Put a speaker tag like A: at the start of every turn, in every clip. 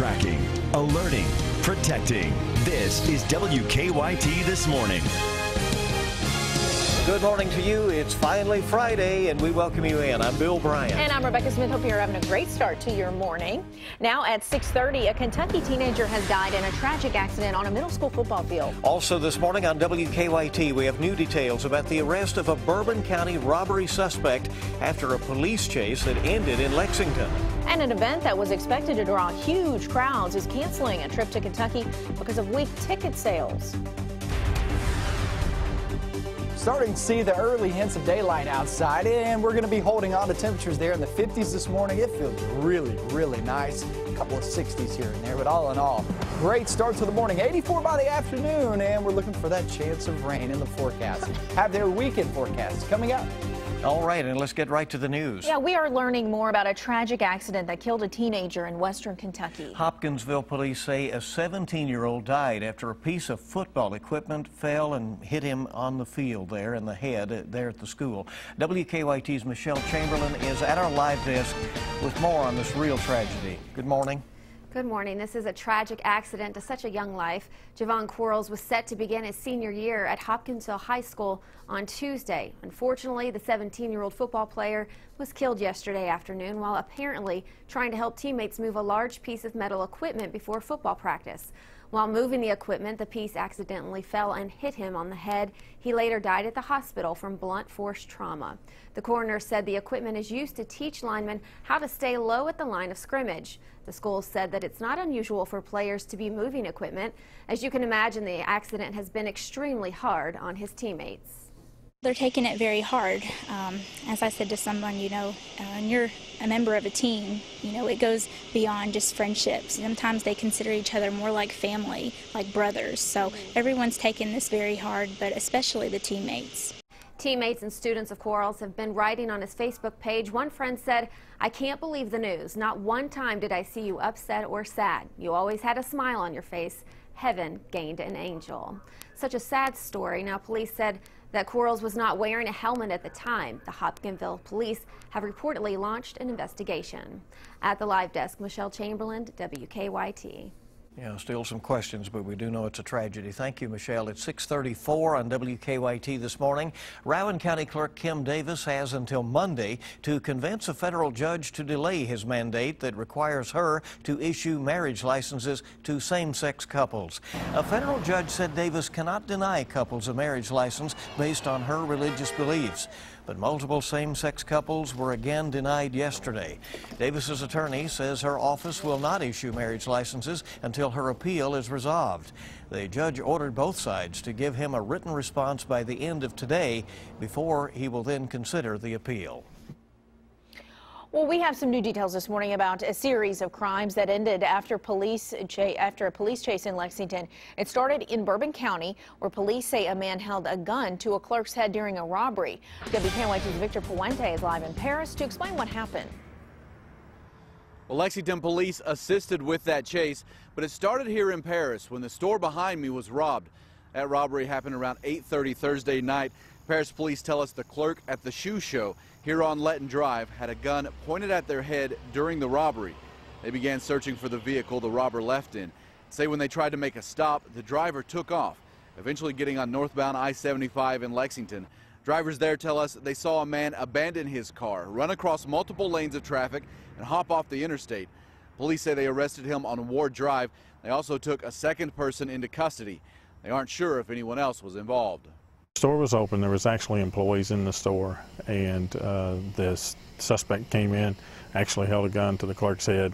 A: Tracking, alerting, protecting. This is WKYT This Morning.
B: Good morning to you. It's finally Friday, and we welcome you in. I'm Bill Bryant.
C: And I'm Rebecca Smith. Hope you're having a great start to your morning. Now at 6:30, a Kentucky teenager has died in a tragic accident on a middle school football field.
B: Also this morning on WKYT, we have new details about the arrest of a Bourbon County robbery suspect after a police chase that ended in Lexington.
C: And an event that was expected to draw huge crowds is canceling a trip to Kentucky because of weak ticket sales.
D: Starting to see the early hints of daylight outside, and we're going to be holding on to temperatures there in the 50s this morning. It feels really, really nice. A couple of 60s here and there, but all in all, great start to the morning. 84 by the afternoon, and we're looking for that chance of rain in the forecast. Have their weekend forecast coming up.
B: All right, and let's get right to the news.
C: Yeah, we are learning more about a tragic accident that killed a teenager in western Kentucky.
B: Hopkinsville police say a 17-year-old died after a piece of football equipment fell and hit him on the field there in the head there at the school. WKYT's Michelle Chamberlain is at our live desk with more on this real tragedy. Good morning.
E: Good morning. This is a tragic accident to such a young life. Javon Quarles was set to begin his senior year at Hopkinsville High School on Tuesday. Unfortunately, the 17-year-old football player was killed yesterday afternoon while apparently trying to help teammates move a large piece of metal equipment before football practice. While moving the equipment, the piece accidentally fell and hit him on the head. He later died at the hospital from blunt force trauma. The coroner said the equipment is used to teach linemen how to stay low at the line of scrimmage. The school said that it's not unusual for players to be moving equipment. As you can imagine, the accident has been extremely hard on his teammates.
F: They're taking it very hard. As I said to someone, and you're a member of a team, it goes beyond just friendships. Sometimes they consider each other more like family, like brothers. So everyone's taking this very hard, but especially the teammates.
E: Teammates and students of Quarles have been writing on his Facebook page. One friend said, "I can't believe the news. Not one time did I see you upset or sad. You always had a smile on your face. Heaven gained an angel." Such a sad story. Now, police said that Quarles was not wearing a helmet at the time. The Hopkinsville police have reportedly launched an investigation. At the live desk, Michelle Chamberlain, WKYT.
B: Yeah, still some questions, but we do know it's a tragedy. Thank you, Michelle. It's 6:34 on WKYT this morning. Rowan County Clerk Kim Davis has until Monday to convince a federal judge to delay his mandate that requires her to issue marriage licenses to same-sex couples. A federal judge said Davis cannot deny couples a marriage license based on her religious beliefs. But multiple same-sex couples were again denied yesterday. Davis's attorney says her office will not issue marriage licenses until her appeal is resolved. The judge ordered both sides to give him a written response by the end of today before he will then consider the appeal.
C: Well, we have some new details this morning about a series of crimes that ended after a police chase in Lexington. It started in Bourbon County, where police say a man held a gun to a clerk's head during a robbery. WKYT's Victor Puente is live in Paris to explain what happened.
G: Well, Lexington police assisted with that chase, but it started here in Paris when the store behind me was robbed. That robbery happened around 8:30 Thursday night. Paris police tell us the clerk at the shoe show here on Letton Drive had a gun pointed at their head during the robbery. They began searching for the vehicle the robber left in. Say when they tried to make a stop, the driver took off, eventually getting on northbound I-75 in Lexington. Drivers there tell us they saw a man abandon his car, run across multiple lanes of traffic, and hop off the interstate. Police say they arrested him on Ward Drive. They also took a second person into custody. They aren't sure if anyone else was involved.
H: The store was open. There was actually employees in the store, and this suspect came in, actually held a gun to the clerk's head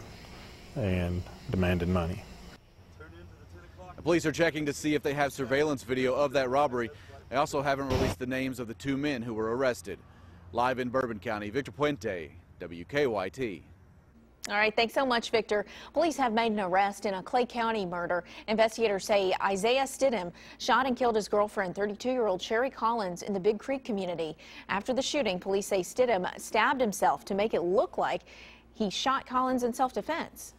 H: and demanded money.
G: The police are checking to see if they have surveillance video of that robbery. They also haven't released the names of the two men who were arrested. Live in Bourbon County, Victor Puente, WKYT.
C: All right, thanks so much, Victor. Police have made an arrest in a Clay County murder. Investigators say Isaiah Stidham shot and killed his girlfriend, 32-year-old Sherry Collins, in the Big Creek community. After the shooting, police say Stidham stabbed himself to make it look like he shot Collins in self-defense.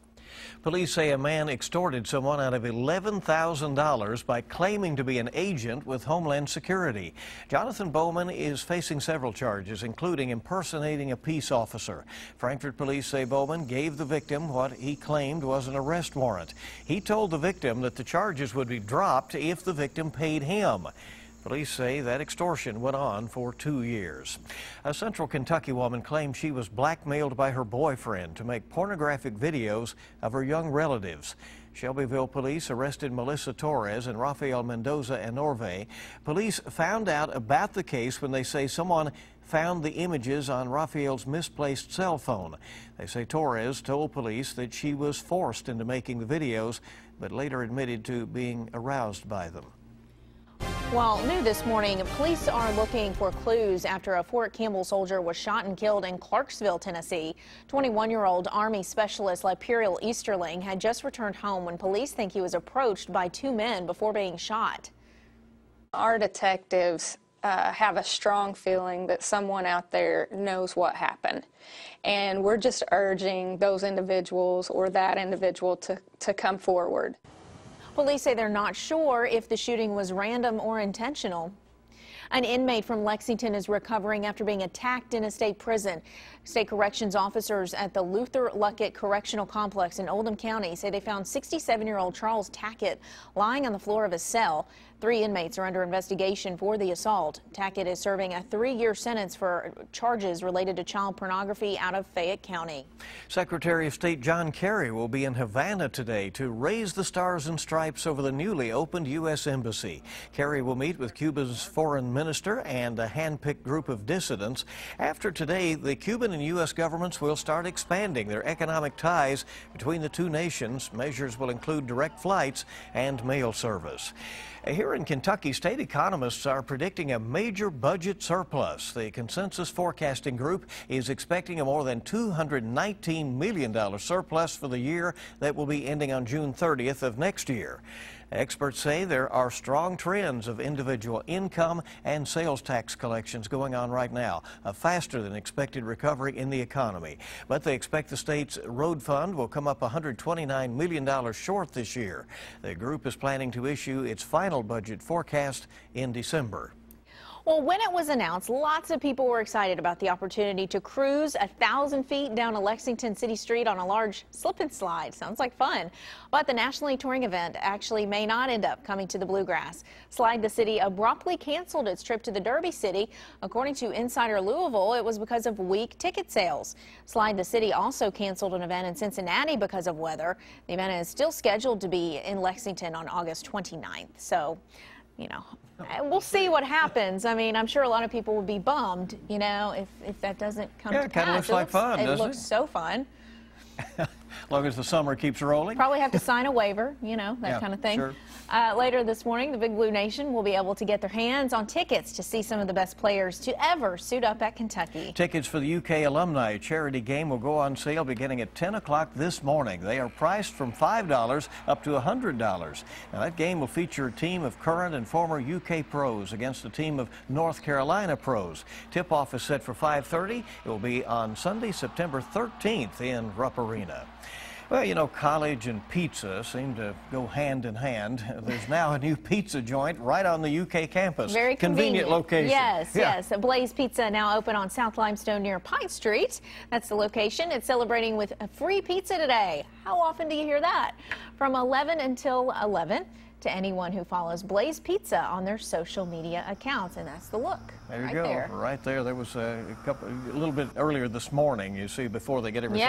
B: Police say a man extorted someone out of $11,000 by claiming to be an agent with Homeland Security. Jonathan Bowman is facing several charges, including impersonating a peace officer. Frankfort police say Bowman gave the victim what he claimed was an arrest warrant. He told the victim that the charges would be dropped if the victim paid him. Police say that extortion went on for 2 years. A Central Kentucky woman claimed she was blackmailed by her boyfriend to make pornographic videos of her young relatives. Shelbyville police arrested Melissa Torres and Rafael Mendoza and Norvay. Police found out about the case when they say someone found the images on Rafael's misplaced cell phone. They say Torres told police that she was forced into making the videos, but later admitted to being aroused by them.
C: Well, new this morning, police are looking for clues after a Fort Campbell soldier was shot and killed in Clarksville, Tennessee. 21-year-old Army Specialist Lyperiel Easterling had just returned home when police think he was approached by 2 men before being shot.
I: Our detectives have a strong feeling that someone out there knows what happened. And we're just urging those individuals or that individual to come forward.
C: Police say they're not sure if the shooting was random or intentional. An inmate from Lexington is recovering after being attacked in a state prison. State corrections officers at the Luther Luckett Correctional Complex in Oldham County say they found 67-year-old Charles Tackett lying on the floor of his cell. 3 inmates are under investigation for the assault. Tackett is serving a 3-year sentence for charges related to child pornography out of Fayette County.
B: Secretary of State John Kerry will be in Havana today to raise the stars and stripes over the newly opened U.S. Embassy. Kerry will meet with Cuba's foreign minister and a hand-picked group of dissidents. After today, the Cuban and U.S. governments will start expanding their economic ties between the two nations. Measures will include direct flights and mail service. Here in Kentucky, state economists are predicting a major budget surplus. The Consensus Forecasting Group is expecting a more than $219 million surplus for the year that will be ending on June 30th of next year. Experts say there are strong trends of individual income and sales tax collections going on right now, a faster than expected recovery in the economy. But they expect the state's road fund will come up $129 million short this year. The group is planning to issue its final budget forecast in December.
C: Well, when it was announced, lots of people were excited about the opportunity to cruise 1,000 feet down a Lexington City street on a large slip and slide. Sounds like fun. But the nationally touring event actually may not end up coming to the Bluegrass. Slide the City abruptly canceled its trip to the Derby City. According to Insider Louisville, it was because of weak ticket sales. Slide the City also canceled an event in Cincinnati because of weather. The event is still scheduled to be in Lexington on August 29th. So, you know, we'll see what happens. I mean, I'm sure a lot of people would be bummed, you know, if that doesn't come to pass.
B: Yeah, it kind of looks like fun, doesn't it?
C: It looks so fun.
B: As long as the summer keeps rolling.
C: Probably have to sign a waiver, you know, that kind of thing.
B: Sure.
C: Later this morning, the Big Blue Nation will be able to get their hands on tickets to see some of the best players to ever suit up at Kentucky.
B: Tickets for the UK Alumni Charity Game will go on sale beginning at 10 o'clock this morning. They are priced from $5 up to $100. Now, that game will feature a team of current and former UK pros against a team of North Carolina pros. Tip-off is set for 5:30. It will be on Sunday, September 13th in Rupp Arena. Well, you know, college and pizza seem to go hand in hand. There's now a new pizza joint right on the UK campus.
C: Very convenient
B: location.
C: Yes, yes. Blaze Pizza now open on South Limestone near Pine Street. That's the location. It's celebrating with a free pizza today. How often do you hear that? From 11 until 11 to anyone who follows Blaze Pizza on their social media accounts. And that's the look.
B: There you go. Right there. There was a little bit earlier this morning, you see, before they get everything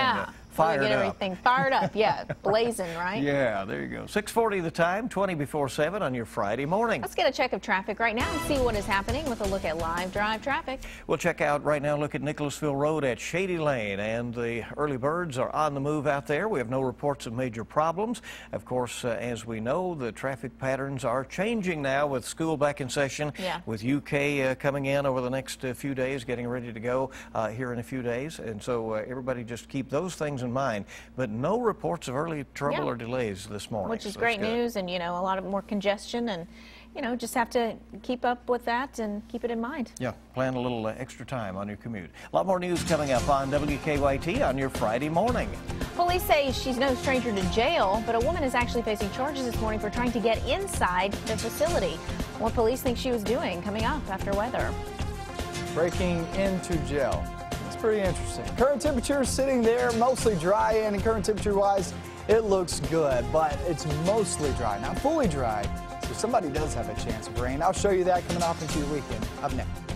B: fired up.
C: Everything fired up, yeah. Blazing, right?
B: Yeah, there you go. 6:40 the time, 20 before 7 on your Friday morning.
C: Let's get a check of traffic right now and see what is happening with a look at live drive traffic.
B: We'll check out right now, look at Nicholasville Road at Shady Lane, and the early birds are on the move out there. We have no reports of major problems. Of course, as we know, the traffic patterns are changing now with school back in session, with UK coming in over the next few days, getting ready to go here in a few days. And so everybody just keep those things in mind. But no reports of early trouble or delays this morning.
C: Which is great news, and, you know, a lot of more congestion and you know, just have to keep up with that and keep it in mind.
B: Yeah, plan a little extra time on your commute. A lot more news coming up on WKYT on your Friday morning.
C: Police say she's no stranger to jail, but a woman is actually facing charges this morning for trying to get inside the facility. What police think she was doing coming up after weather.
D: Breaking into jail. It's pretty interesting. Current temperature sitting there, mostly dry, and current temperature-wise, it looks good, but it's mostly dry, not fully dry. So somebody does have a chance of rain. I'll show you that coming off into your weekend. Up next.